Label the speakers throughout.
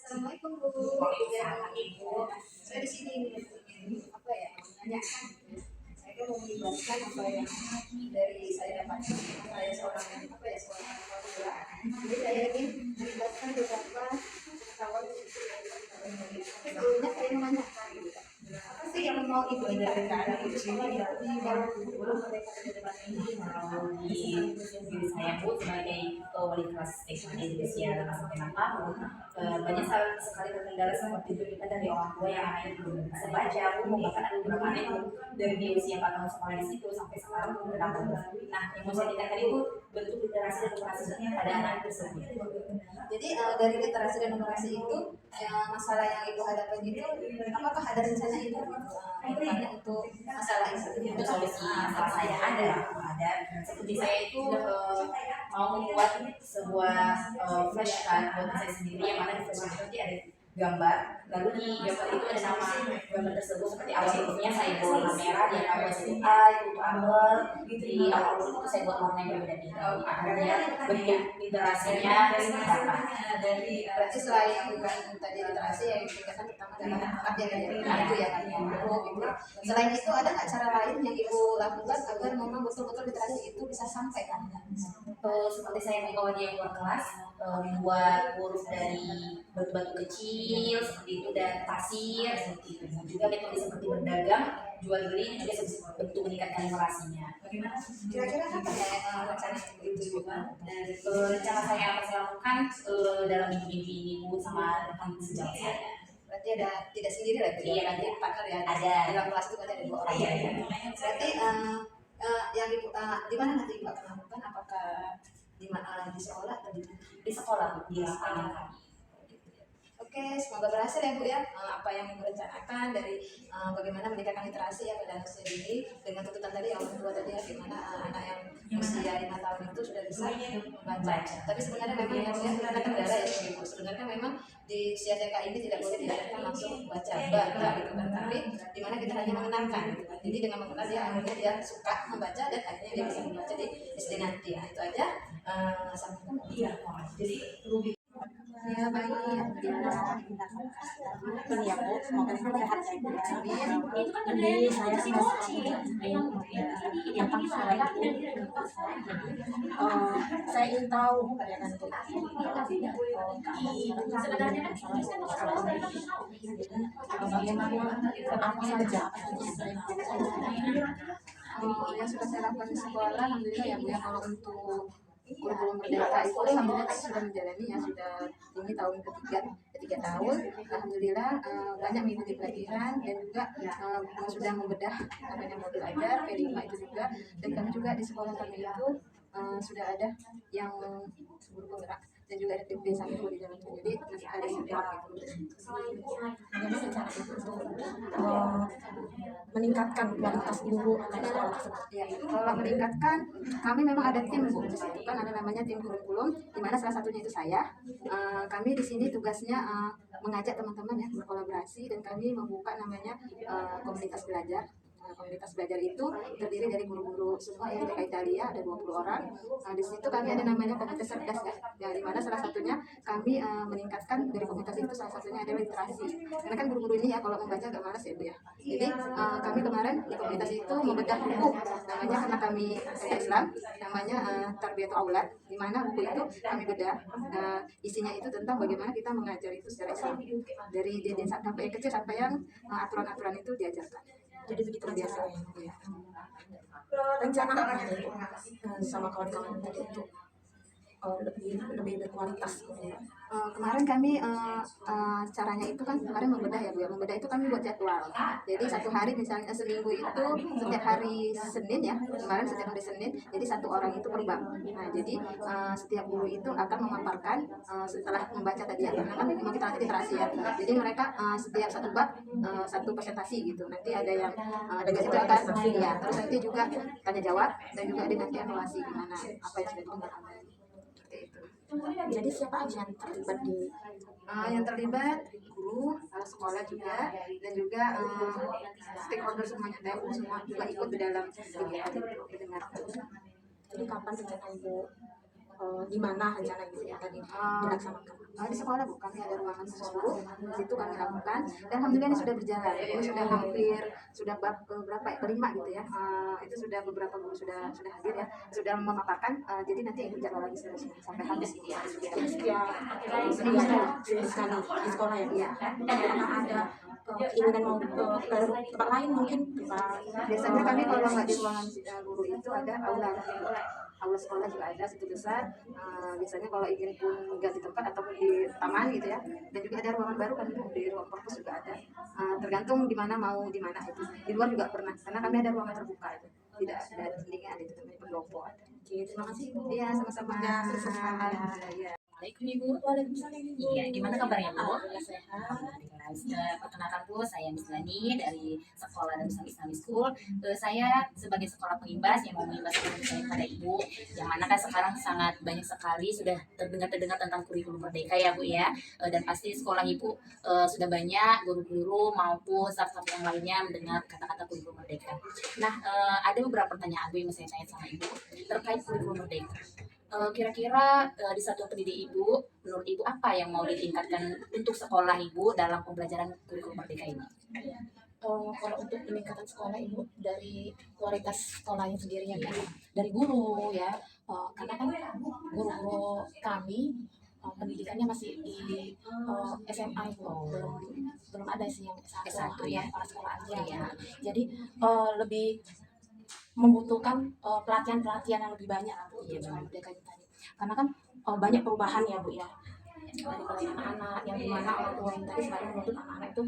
Speaker 1: Assalamualaikum Bu. Waalaikumsalam Ibu. Saya di sini apa ya menanyakan. Saya mau menjelaskan apa yang dari saya dapatkan. Saya seorang apa ya seorang pemula. Jadi saya ingin menjelaskan beberapa pengetahuan sebelumnya saya menanyakan apa sih yang mau Ibu ingatkan itu sekolah itu kalau guru mereka di depan ini.
Speaker 2: Diri saya Bu sebagai wali kelas TK di usia 5 sampai 6 tahun, banyak sekali terkendala seperti itu kita dari orang tua yang anaknya belum bisa baca, bahkan ada beberapa anak yang dari di usia 4 tahun sekolah di situ sampai sekarang belum pernah baca. Nah, yang mau saya tingkatkan itu bentuk literasi dan numerasi pada anak tersebut.
Speaker 1: Jadi dari literasi dan numerasi itu masalah yang Ibu hadapan itu apakah ada rencana Ibu untuk masalah itu?
Speaker 2: Untuk solusi masalah saya ada seperti saya itu mau membuat sebuah flashcard buat saya sendiri yang mana di flashcard itu nanti ada gambar, lalu di gambar itu ada nama gambar tersebut seperti awal hurufnya saya buat warna merah, di awal itu A itu apel, di awal huruf itu saya buat warna yang berbeda-beda akhirnya bentuk literasinya dapat.
Speaker 1: Dari berarti selain bukan tadi literasi yang dikatakan pertama adalah angkat ya itu ya kan gitu. Selain itu ada nggak cara lain yang Ibu lakukan agar memang betul-betul literasi itu bisa sampai kan?
Speaker 2: Seperti saya membawa dia keluar kelas, membuat huruf dari batu-batu kecil seperti itu dan pasir seperti itu. Juga metode seperti berdagang, jual beli ini juga bentuk meningkatkan literasinya.
Speaker 1: Bagaimana? Kira-kira apa ya rencana itu juga?
Speaker 2: Rencana saya apa saya lakukan dalam mimpi-mimpi ini Bu sama rekan sejauh saya.
Speaker 1: Berarti ada tidak sendiri lagi?
Speaker 2: Iya,
Speaker 1: nanti partner ya.
Speaker 2: Ada.
Speaker 1: Dalam kelas itu ada 2 orang.
Speaker 2: Iya.
Speaker 1: Berarti yang Ibu di mana nanti Ibu akan lakukan? Apakah di mana di sekolah atau di mana?
Speaker 2: Di sekolah di sekolah kami.
Speaker 1: Oke, semoga berhasil ya Bu ya apa yang Ibu rencanakan dari bagaimana meningkatkan literasi ya pada usia dini dengan tuntutan tadi yang orang tua tadi ya gimana anak yang usia 5 tahun itu sudah bisa membaca. Tapi sebenarnya memang yang kita kendala ya Ibu. Sebenarnya memang di usia TK ini tidak boleh diajarkan langsung membaca baca gitu kan. Tapi di mana kita hanya mengenalkan gitu kan. Jadi dengan mengenal dia akhirnya dia suka membaca dan akhirnya dia bisa membaca di SD nanti. Nah, itu aja sampaikan.
Speaker 2: Iya. Jadi Ruby
Speaker 1: Ya baik,
Speaker 3: ini ya Bu, semoga sehat ya Bu. Jadi saya yang saya saya ingin tahu ya kan Bu. Bagaimana apa saja
Speaker 1: yang sudah saya lakukan di sekolah, alhamdulillah ya Bu ya. Kalau untuk kurikulum merdeka itu alhamdulillah saya sudah menjalani ya sudah ini tahun ketiga tahun, alhamdulillah banyak mengikuti pelatihan dan juga sudah membedah namanya modul ajar P5 itu juga, dan kami juga di sekolah kami itu sudah ada yang guru penggerak dan juga ada tim desa itu di dalamnya, jadi masih ada support gitu.
Speaker 3: bagaimana cara itu meningkatkan kualitas guru atau sekolah tersebut?
Speaker 1: Ya, kalau meningkatkan, kami memang ada tim Bu. Di situ kan ada namanya tim kurikulum, di mana salah satunya itu saya. Kami di sini tugasnya mengajak teman-teman ya berkolaborasi dan kami membuka namanya komunitas belajar. Komunitas belajar itu terdiri dari guru-guru semua ya, TK Italia ada 20 orang. Di situ kami ada namanya komunitas cerdas ya, di mana salah satunya kami meningkatkan dari komunitas itu salah satunya adalah literasi. Karena kan guru-guru ini ya kalau membaca agak malas ya Bu ya. Jadi kami kemarin di komunitas itu membedah buku namanya karena kami Islam namanya Tarbiyatul Aulad, di mana buku itu kami bedah isinya itu tentang bagaimana kita mengajar itu secara Islam dari sampai kecil sampai yang aturan-aturan itu diajarkan.
Speaker 3: Jadi begitu biasa ya. Rencana apa nih sama kawan-kawan tadi untuk lebih berkualitas ya?
Speaker 1: Kemarin kami caranya itu kan kemarin membedah ya Bu ya. Membedah itu kami buat jadwal. Jadi satu hari misalnya seminggu itu setiap hari Senin ya. Kemarin setiap hari Senin. Jadi satu orang itu per bab. Nah, jadi setiap guru itu akan memaparkan setelah membaca tadi ya. Karena kan memang kita nanti literasi ya. Jadi mereka setiap satu bab satu presentasi gitu. Nanti ada yang ada itu akan ya. Terus nanti juga tanya jawab dan juga ada nanti evaluasi gimana apa yang sudah dilakukan.
Speaker 3: Jadi siapa aja yang terlibat di
Speaker 1: yang terlibat guru, sekolah juga, dan juga stakeholder semuanya, TU semua juga ikut di dalam kegiatan itu.
Speaker 3: Jadi kapan rencana Ibu di mana rencana itu yang akan dilaksanakan?
Speaker 1: Di sekolah Bu, kami ada ruangan khusus Bu, di situ kami lakukan dan alhamdulillah ini sudah berjalan. Ini sudah hampir sudah berapa ya, kelima gitu ya. Itu sudah beberapa guru sudah hadir ya, sudah memaparkan. Jadi nanti ikut jadwal lagi seterusnya sampai habis ini ya.
Speaker 3: Setiap seminggu sekali di sekolah ya.
Speaker 1: Iya.
Speaker 3: Apakah ada keinginan mau ke tempat lain mungkin tempat
Speaker 1: Biasanya kami kalau nggak di ruangan guru itu ada aula sekolah juga ada situ besar. Biasanya kalau ingin pun ganti tempat ataupun di taman gitu ya, dan juga ada ruangan baru kan di ruang perpus juga ada. Tergantung di mana mau di mana itu. Di luar juga pernah karena kami ada ruangan terbuka itu, tidak ada dindingnya, ada itu namanya pendopo ada.
Speaker 3: Oke, terima kasih Bu.
Speaker 1: Iya sama-sama.
Speaker 3: Ya, sukses selalu.
Speaker 1: Iya.
Speaker 2: Assalamualaikum Ibu.
Speaker 3: Waalaikumsalam Ibu.
Speaker 2: Iya, gimana kabarnya Bu?
Speaker 3: Alhamdulillah sehat.
Speaker 2: Perkenalkan Bu, saya Miss Lani dari Sekolah Darussalam Islamic School. Saya sebagai sekolah pengimbas yang mau mengimbas ilmu saya kepada Ibu, yang mana kan sekarang sangat banyak sekali sudah terdengar tentang kurikulum merdeka ya Bu ya. Dan pasti sekolah Ibu sudah banyak guru-guru maupun staf-staf yang lainnya mendengar kata-kata kurikulum merdeka. Nah, ada beberapa pertanyaan Bu yang mau saya tanya sama Ibu terkait kurikulum merdeka. Kira-kira di satuan pendidik Ibu, menurut Ibu apa yang mau ditingkatkan untuk sekolah Ibu dalam pembelajaran kurikulum merdeka ini?
Speaker 3: Kalau untuk peningkatan sekolah Ibu dari kualitas sekolahnya sendiri ya, dari guru ya, karena kan guru-guru kami pendidikannya masih di SMA Ibu, belum ada sih yang S1
Speaker 2: ya.
Speaker 3: yang para sekolah aja
Speaker 2: Iya.
Speaker 3: jadi lebih membutuhkan pelatihan-pelatihan yang lebih banyak
Speaker 2: Iya,
Speaker 3: untuk merdeka itu tadi, karena kan banyak perubahan ya Bu ya, dari pelajaran anak yang dimana orang tua yang tadi selalu menuntut anak-anak itu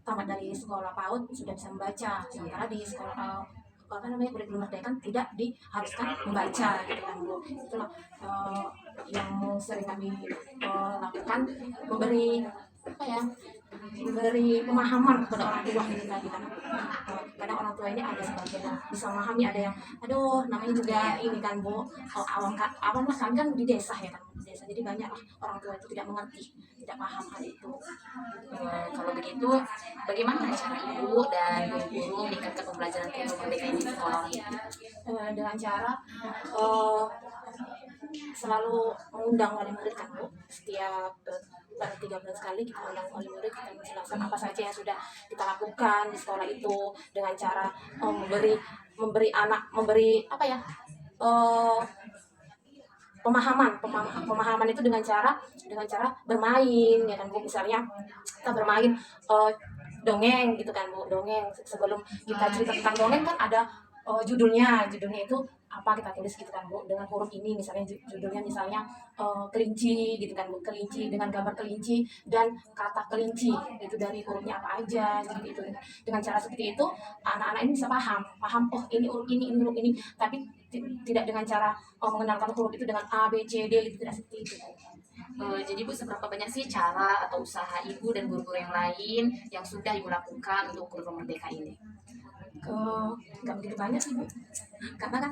Speaker 3: tamat dari sekolah PAUD sudah bisa membaca, sementara di sekolah kurikulum merdeka kan tidak diharuskan membaca gitu kan Bu. Itulah yang sering kami lakukan, memberi pemahaman kepada orang tua ini tadi kan. Kadang orang tua ini ada sebagian yang bisa memahami, ada yang namanya juga ini kan Bu, awam lah, kami kan di desa ya kan, desa, jadi banyak lah orang tua itu tidak mengerti, tidak paham hal itu.
Speaker 2: Kalau begitu, bagaimana cara Ibu dan guru meningkatkan pembelajaran kurikulum merdeka ini di sekolah Ibu?
Speaker 3: Dengan cara selalu mengundang wali murid kan Bu, setiap pada 3 bulan sekali kita undang wali murid, kita menjelaskan apa saja yang sudah kita lakukan di sekolah itu, dengan cara pemahaman itu dengan cara bermain ya kan Bu. Misalnya kita bermain dongeng gitu kan Bu, dongeng sebelum kita cerita tentang dongeng kan ada judulnya itu apa, kita tulis gitu kan Bu, dengan huruf ini, misalnya judulnya misalnya kelinci gitu kan Bu, kelinci dengan gambar kelinci dan kata kelinci itu dari hurufnya apa aja gitu. Dengan cara seperti itu anak-anak ini bisa paham oh ini huruf ini huruf ini, tapi tidak dengan cara mengenalkan huruf itu dengan A B C D itu, tidak seperti itu.
Speaker 2: Jadi Bu, seberapa banyak sih cara atau usaha Ibu dan guru-guru yang lain yang sudah Ibu lakukan untuk kurikulum merdeka ini?
Speaker 3: Nggak begitu banyak sih Bu, karena kan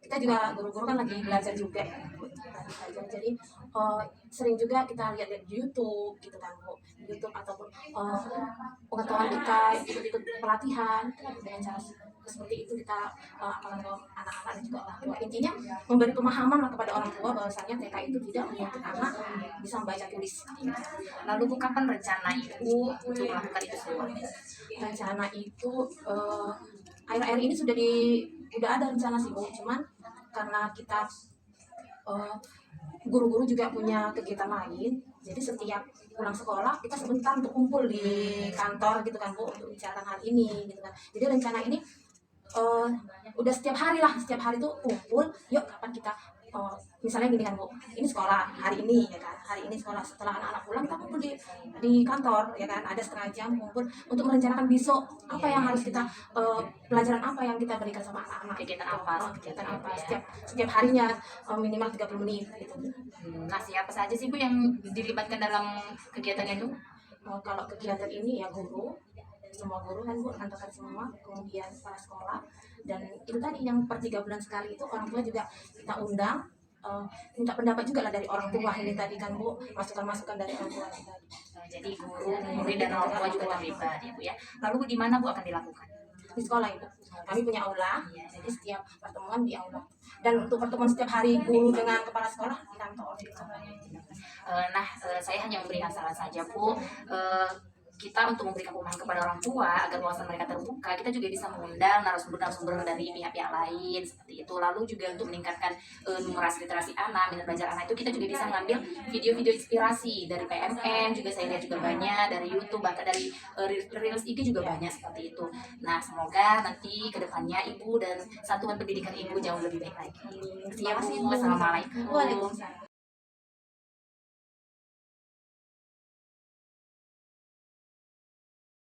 Speaker 3: kita juga guru-guru kan lagi belajar juga ya Bu. Jadi sering juga kita lihat di YouTube gitu kan Bu, YouTube ataupun pengetahuan kita ikut pelatihan dengan cara seperti itu kita apakan ke anak-anak dan juga orang tua. Intinya memberi pemahaman lah kepada orang tua bahwasanya TK itu tidak menuntut anak bisa membaca tulis.
Speaker 2: Lalu Bu, kapan rencana Ibu untuk melakukan itu semua?
Speaker 3: Rencana itu akhir-akhir ini udah ada rencana sih Bu, cuman karena kita guru-guru juga punya kegiatan lain, jadi setiap pulang sekolah kita sebentar untuk kumpul di kantor gitu kan Bu, untuk bicara hal ini gitu kan. Jadi rencana ini udah setiap hari tuh kumpul, yuk kapan kita misalnya gini kan Bu, ini sekolah hari ini ya kan, hari ini sekolah, setelah anak-anak pulang kita kumpul di kantor ya kan, ada setengah jam kumpul untuk merencanakan besok apa yang harus kita pelajaran apa yang kita berikan sama anak-anak,
Speaker 2: Kegiatan apa?
Speaker 3: kegiatan apa setiap harinya minimal 30 menit gitu.
Speaker 2: Nah, siapa saja sih Bu yang dilibatkan dalam kegiatan itu?
Speaker 3: Kalau kegiatan ini ya semua guru kan Bu, kantorkan semua, kemudian para sekolah, dan itu tadi yang per 3 bulan sekali itu orang tua juga kita undang, minta pendapat juga lah dari orang tua ini tadi kan Bu, masukan-masukan dari orang tua tadi.
Speaker 2: Jadi guru, murid dan orang tua juga terlibat ya Bu ya. Lalu di mana Bu akan dilakukan?
Speaker 3: di sekolah itu. Kami punya aula, jadi setiap pertemuan di aula. Dan untuk pertemuan setiap hari guru dengan kepala sekolah di kantor.
Speaker 2: Saya hanya memberikan saran saja Bu. Kita untuk memberikan pemahaman kepada orang tua agar wawasan mereka terbuka, kita juga bisa mengundang narasumber-narasumber dari pihak-pihak lain seperti itu. Lalu juga untuk meningkatkan numerasi literasi anak, minat belajar anak itu kita juga bisa mengambil video-video inspirasi dari PMN, juga saya lihat juga banyak dari YouTube, bahkan dari Reels IG juga banyak seperti itu. Nah, semoga nanti kedepannya Ibu dan satuan pendidikan Ibu jauh lebih baik lagi. Terima kasih Bu. Assalamualaikum.
Speaker 3: Waalaikumsalam.